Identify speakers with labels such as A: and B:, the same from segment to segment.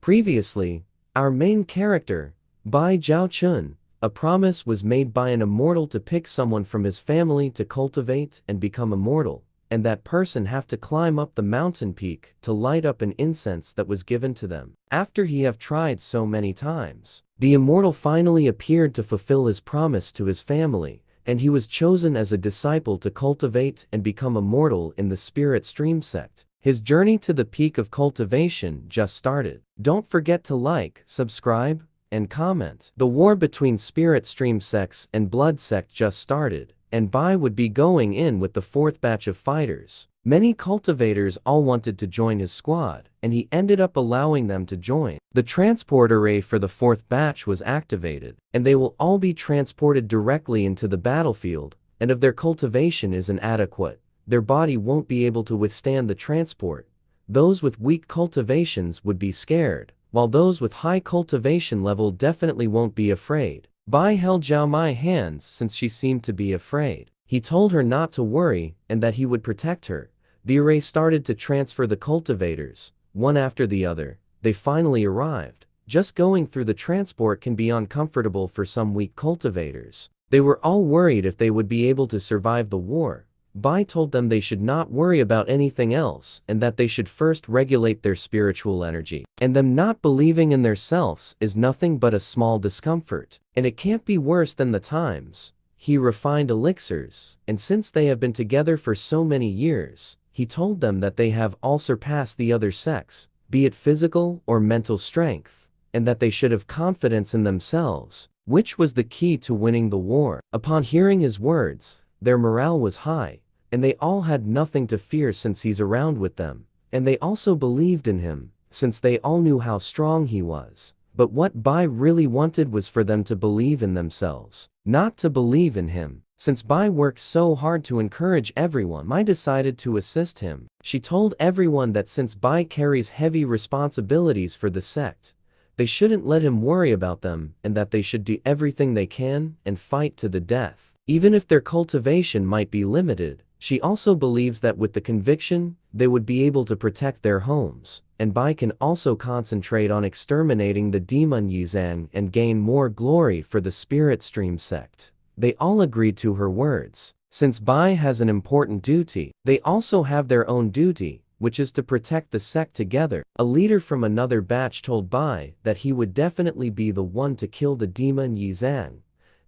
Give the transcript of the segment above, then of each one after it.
A: Previously, our main character, Bai Zhaochun, a promise was made by an immortal to pick someone from his family to cultivate and become immortal, and that person have to climb up the mountain peak to light up an incense that was given to them. After he have tried so many times, the immortal finally appeared to fulfill his promise to his family, and he was chosen as a disciple to cultivate and become immortal in the Spirit Stream sect. His journey to the peak of cultivation just started. Don't forget to like, subscribe, and comment. The war between Spirit Stream sects and Blood sect just started, and Bai would be going in with the fourth batch of fighters. Many cultivators all wanted to join his squad, and he ended up allowing them to join. The transport array for the fourth batch was activated, and they will all be transported directly into the battlefield, and if their cultivation is inadequate, their body won't be able to withstand the transport. Those with weak cultivations would be scared, while those with high cultivation level definitely won't be afraid. Bai held Zhao Mai's hands since she seemed to be afraid. He told her not to worry and that he would protect her. The array started to transfer the cultivators, one after the other. They finally arrived. Just going through the transport can be uncomfortable for some weak cultivators. They were all worried if they would be able to survive the war. Bai told them they should not worry about anything else and that they should first regulate their spiritual energy. And them not believing in themselves is nothing but a small discomfort. And it can't be worse than the times. He refined elixirs, and since they have been together for so many years, he told them that they have all surpassed the other sects, be it physical or mental strength, and that they should have confidence in themselves, which was the key to winning the war. Upon hearing his words, their morale was high, and they all had nothing to fear since he's around with them, and they also believed in him, since they all knew how strong he was. But what Bai really wanted was for them to believe in themselves, not to believe in him. Since Bai worked so hard to encourage everyone, Mai decided to assist him. She told everyone that since Bai carries heavy responsibilities for the sect, they shouldn't let him worry about them and that they should do everything they can and fight to the death. Even if their cultivation might be limited, she also believes that with the conviction, they would be able to protect their homes, and Bai can also concentrate on exterminating the demon Yizang and gain more glory for the Spirit Stream sect. They all agreed to her words. Since Bai has an important duty, they also have their own duty, which is to protect the sect together. A leader from another batch told Bai that he would definitely be the one to kill the demon Yizang.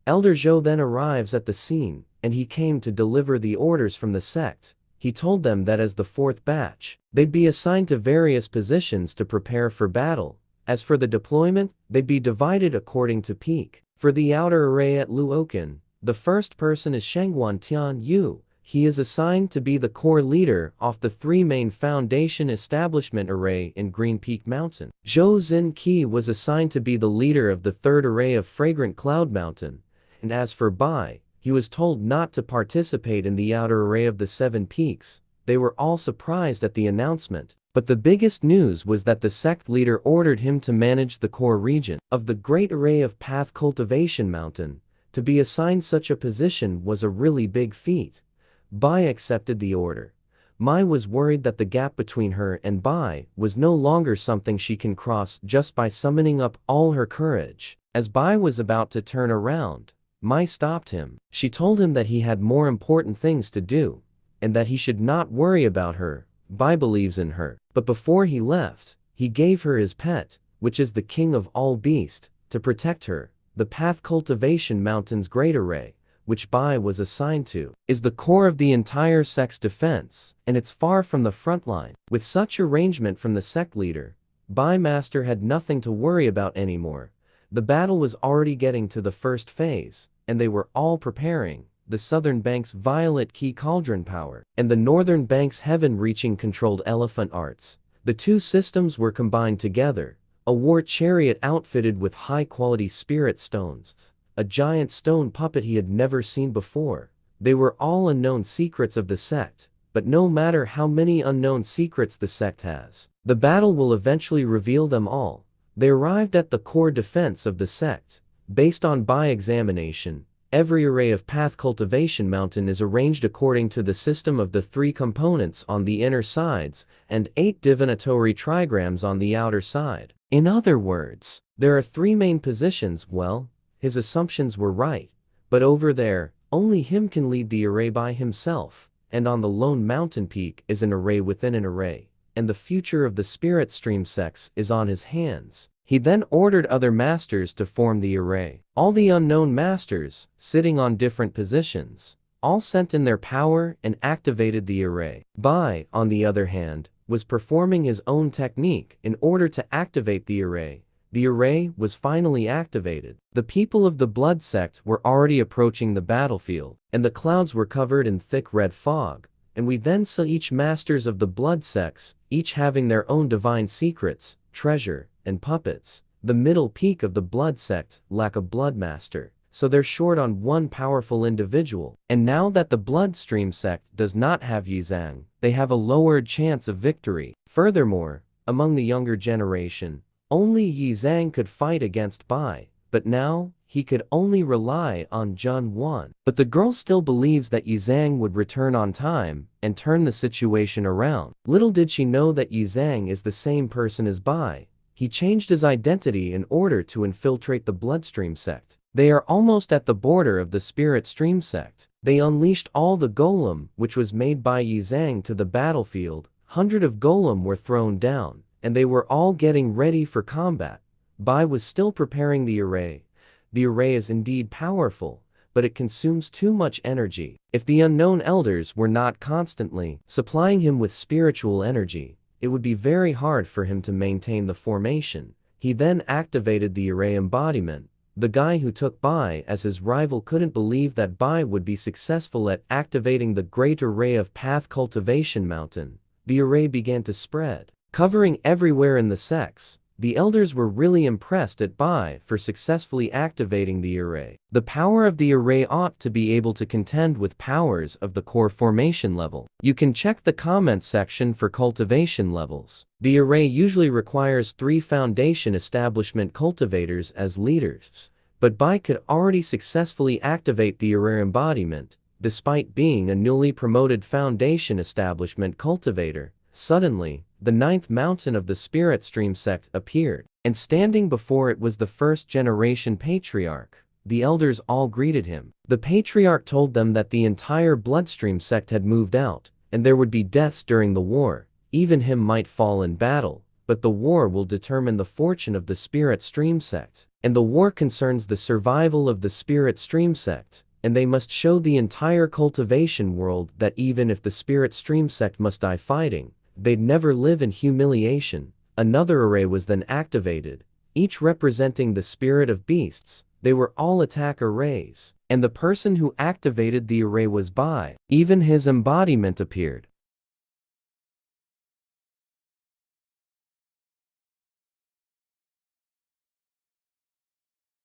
A: Elder Zhou then arrives at the scene, and he came to deliver the orders from the sect. He told them that as the fourth batch, they'd be assigned to various positions to prepare for battle. As for the deployment, they'd be divided according to peak. For the outer array at Luokan, the first person is Shengguan Tian Yu. He is assigned to be the core leader of the three main foundation establishment array in Green Peak Mountain. Zhou Xinqi was assigned to be the leader of the third array of Fragrant Cloud Mountain. And as for Bai, he was told not to participate in the outer array of the seven peaks. They were all surprised at the announcement, but the biggest news was that the sect leader ordered him to manage the core region of the great array of Path Cultivation Mountain. To be assigned such a position was a really big feat. Bai accepted the order. Mai was worried that the gap between her and Bai was no longer something she can cross just by summoning up all her courage. As Bai was about to turn around, Mai stopped him. She told him that he had more important things to do, and that he should not worry about her. Bai believes in her. But before he left, he gave her his pet, which is the king of all beasts, to protect her. The Path Cultivation Mountain's great array, which Bai was assigned to, is the core of the entire sect's defense, and it's far from the front line. With such arrangement from the sect leader, Bai Master had nothing to worry about anymore. The battle was already getting to the first phase, and they were all preparing. The southern bank's Violet Key Cauldron power, and the northern bank's heaven-reaching controlled elephant arts. The two systems were combined together. A war chariot outfitted with high-quality spirit stones. A giant stone puppet he had never seen before. They were all unknown secrets of the sect, but no matter how many unknown secrets the sect has, the battle will eventually reveal them all. They arrived at the core defense of the sect, based on Bai examination, Every array of path cultivation mountain is arranged according to the system of the 3 components on the inner sides and 8 divinatory trigrams on the outer side. In other words, there are 3 main positions. Well, his assumptions were right, but over there, only him can lead the array by himself, and on the lone mountain peak is an array within an array, and the future of the spirit stream sects is on his hands. He then ordered other masters to form the array. All the unknown masters, sitting on different positions, all sent in their power and activated the array. Bai, on the other hand, was performing his own technique in order to activate the array. The array was finally activated. The people of the blood sect were already approaching the battlefield, and the clouds were covered in thick red fog. And we then saw each masters of the blood sects, each having their own divine secrets, treasure, and puppets. The middle peak of the blood sect lack a blood master, so they're short on one powerful individual. And now that the bloodstream sect does not have Yizang, they have a lowered chance of victory. Furthermore, among the younger generation, only Yizang could fight against Bai, but now he could only rely on Jun 1. But the girl still believes that Yizang would return on time and turn the situation around. Little did she know that Yizang is the same person as Bai. He changed his identity in order to infiltrate the bloodstream sect. They are almost at the border of the spirit stream sect. They unleashed all the golem which was made by Yizang to the battlefield. Hundreds of golem were thrown down, and they were all getting ready for combat. Bai was still preparing the array. The array is indeed powerful, but it consumes too much energy. If the unknown elders were not constantly supplying him with spiritual energy, it would be very hard for him to maintain the formation. He then activated the array embodiment. The guy who took Bai as his rival couldn't believe that Bai would be successful at activating the great array of path cultivation mountain. The array began to spread, covering everywhere in the sects. The elders were really impressed at Bai for successfully activating the array. The power of the array ought to be able to contend with powers of the core formation level. You can check the comments section for cultivation levels. The array usually requires 3 foundation establishment cultivators as leaders, but Bai could already successfully activate the array embodiment, despite being a newly promoted foundation establishment cultivator. Suddenly, the 9th mountain of the spirit stream sect appeared, and standing before it was the 1st generation patriarch. The elders all greeted him. The patriarch told them that the entire bloodstream sect had moved out, and there would be deaths during the war. Even him might fall in battle, but the war will determine the fortune of the spirit stream sect. And the war concerns the survival of the spirit stream sect, and they must show the entire cultivation world that even if the spirit stream sect must die fighting, they'd never live in humiliation. Another array was then activated, each representing the spirit of beasts. They were all attack arrays, and the person who activated the array was Bai. Even his embodiment appeared.